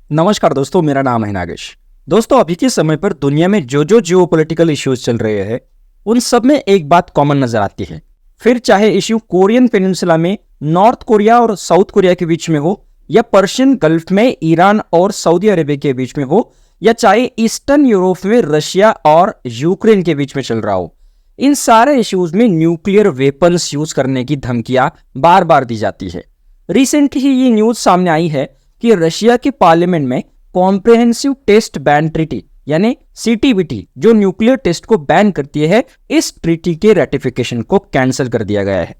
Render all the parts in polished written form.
नमस्कार दोस्तों, मेरा नाम है नागेश। दोस्तों, अभी के समय पर दुनिया में जो जियोपॉलिटिकल इश्यूज चल रहे हैं उन सब में एक बात कॉमन नजर आती है। फिर चाहे इश्यू कोरियन पेनिनसुला में नॉर्थ कोरिया और साउथ कोरिया के बीच में हो, या पर्शियन गल्फ में ईरान और सऊदी अरेबिया के बीच में हो, या चाहे ईस्टर्न यूरोप में रशिया और यूक्रेन के बीच में चल रहा हो, इन सारे इश्यूज में न्यूक्लियर वेपन्स यूज करने की धमकियां बार बार दी जाती है। रिसेंटली ही ये न्यूज सामने आई है कि रशिया के पार्लियामेंट में कॉम्प्रिहेंसिव टेस्ट बैन ट्रीटी यानी सीटीबीटी, जो न्यूक्लियर टेस्ट को बैन करती है, इस ट्रीटी के रेटिफिकेशन को कैंसिल कर दिया गया है।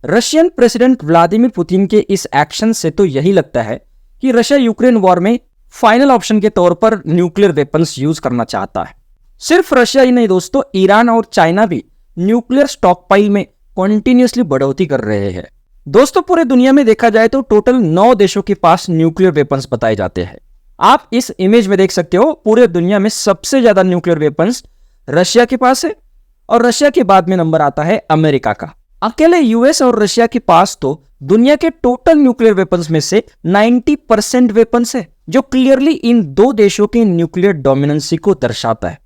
रशियन प्रेसिडेंट व्लादिमीर पुतिन के इस एक्शन से तो यही लगता है कि रशिया यूक्रेन वॉर में फाइनल ऑप्शन के तौर पर न्यूक्लियर वेपन्स यूज करना चाहता है। सिर्फ रशिया ही नहीं दोस्तों, ईरान और चाइना भी न्यूक्लियर स्टॉकपाइल में कंटिन्यूअसली बढ़ोतरी कर रहे हैं। दोस्तों, पूरे दुनिया में देखा जाए तो टोटल 9 देशों के पास न्यूक्लियर वेपन्स बताए जाते हैं। आप इस इमेज में देख सकते हो, पूरे दुनिया में सबसे ज्यादा न्यूक्लियर वेपन्स रशिया के पास है और रशिया के बाद में नंबर आता है अमेरिका का। अकेले यूएस और रशिया के पास तो दुनिया के टोटल न्यूक्लियर वेपन्स में से 90% वेपन्स है, जो क्लियरली इन दो देशों के न्यूक्लियर डोमिनेंसी को दर्शाता है।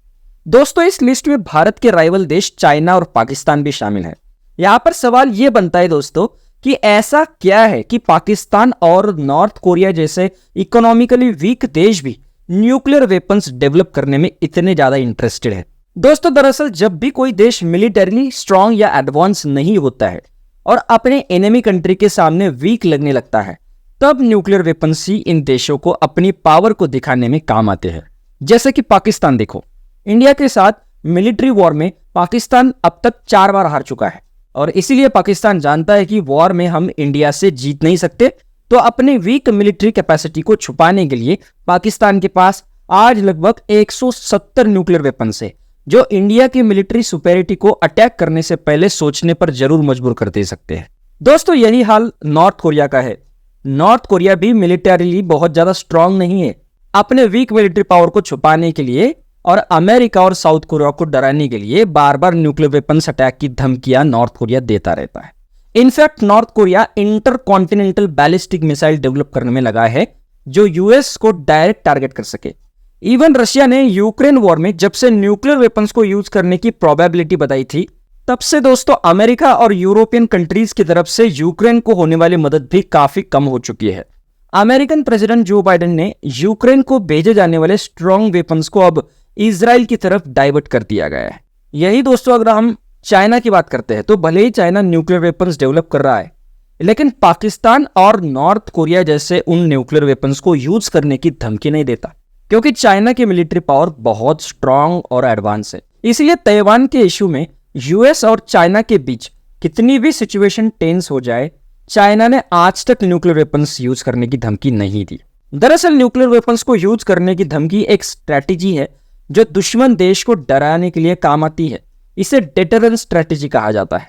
दोस्तों, इस लिस्ट में भारत के राइवल देश चाइना और पाकिस्तान भी शामिल है। यहां पर सवाल यह बनता है दोस्तों कि ऐसा क्या है कि पाकिस्तान और नॉर्थ कोरिया जैसे इकोनॉमिकली वीक देश भी न्यूक्लियर वेपन्स डेवलप करने में इतने ज्यादा इंटरेस्टेड है। दोस्तों, दरअसल जब भी कोई देश मिलिटरीली स्ट्रांग या एडवांस नहीं होता है और अपने एनिमी कंट्री के सामने वीक लगने लगता है, तब न्यूक्लियर वेपन्स ही इन देशों को अपनी पावर को दिखाने में काम आते हैं। जैसे कि पाकिस्तान देखो, इंडिया के साथ मिलिट्री वॉर में पाकिस्तान अब तक 4 बार हार चुका है और इसीलिए पाकिस्तान जानता है कि वॉर में हम इंडिया से जीत नहीं सकते, तो अपने वीक मिलिट्री कैपेसिटी को छुपाने के लिए पाकिस्तान के पास आज लगभग 170 न्यूक्लियर वेपन्स है, जो इंडिया की मिलिट्री सुपेरिटी को अटैक करने से पहले सोचने पर जरूर मजबूर कर दे सकते हैं। दोस्तों, यही हाल नॉर्थ कोरिया का है। नॉर्थ कोरिया भी मिलिटरीली बहुत ज्यादा स्ट्रांग नहीं है। अपने वीक मिलिट्री पावर को छुपाने के लिए और अमेरिका और साउथ कोरिया को डराने के लिए बार बार न्यूक्लियर वेपन्स अटैक की धमकियां नॉर्थ कोरिया देता रहता है। In fact north Korea inter continental ballistic missile develop करने में लगा है, जो यूएस को डायरेक्ट टारगेट कर सके। इवन रशिया ने यूक्रेन वॉर में जब से न्यूक्लियर वेपन्स को यूज करने की प्रोबेबिलिटी बताई थी, तब से दोस्तों अमेरिका और यूरोपियन कंट्रीज की तरफ से यूक्रेन को होने वाली मदद भी काफी कम हो चुकी है। अमेरिकन प्रेसिडेंट जो बाइडेन ने यूक्रेन को भेजे जाने वाले स्ट्रॉन्ग वेपन्स को अब इजराइल की तरफ डाइवर्ट कर दिया गया है। यही दोस्तों, अगर हम चाइना की बात करते हैं तो भले ही चाइना न्यूक्लियर वेपन्स डेवलप कर रहा है, लेकिन पाकिस्तान और नॉर्थ कोरिया जैसे उन न्यूक्लियर वेपन्स को यूज करने की धमकी नहीं देता, क्योंकि चाइना की मिलिट्री पावर बहुत स्ट्रांग और एडवांस है। इसलिए ताइवान के इश्यू में यूएस और चाइना के बीच कितनी भी सिचुएशन टेंस हो जाए, चाइना ने आज तक न्यूक्लियर वेपन्स यूज करने की धमकी नहीं दी। दरअसल न्यूक्लियर वेपन्स को यूज करने की धमकी एक स्ट्रैटेजी है जो दुश्मन देश को डराने के लिए काम आती है। इसे डेटरेंस स्ट्रैटेजी कहा जाता है।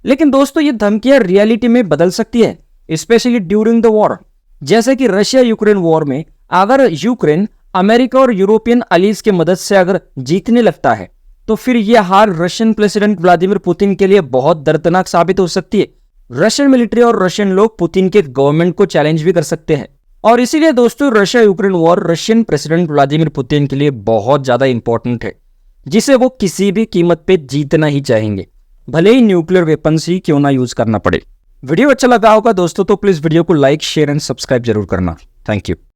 लेकिन दोस्तों, ये धमकियां रियलिटी में बदल सकती है, स्पेशली ड्यूरिंग द वॉर। जैसे कि रशिया यूक्रेन वॉर में अगर यूक्रेन अमेरिका और यूरोपियन अलीज की मदद से अगर जीतने लगता है, तो फिर यह हार रशियन प्रेसिडेंट व्लादिमीर पुतिन के लिए बहुत दर्दनाक साबित हो सकती है। रशियन मिलिट्री और रशियन लोग पुतिन के गवर्नमेंट को चैलेंज भी कर सकते हैं, और इसीलिए दोस्तों Russia Ukraine war Russian president Vladimir Putin के लिए बहुत ज्यादा इंपॉर्टेंट है, जिसे वो किसी भी कीमत पे जीतना ही चाहेंगे, भले ही न्यूक्लियर वेपन्स ही क्यों ना यूज करना पड़े। वीडियो अच्छा लगा होगा दोस्तों तो प्लीज वीडियो को लाइक, शेयर एंड सब्सक्राइब जरूर करना। Thank you.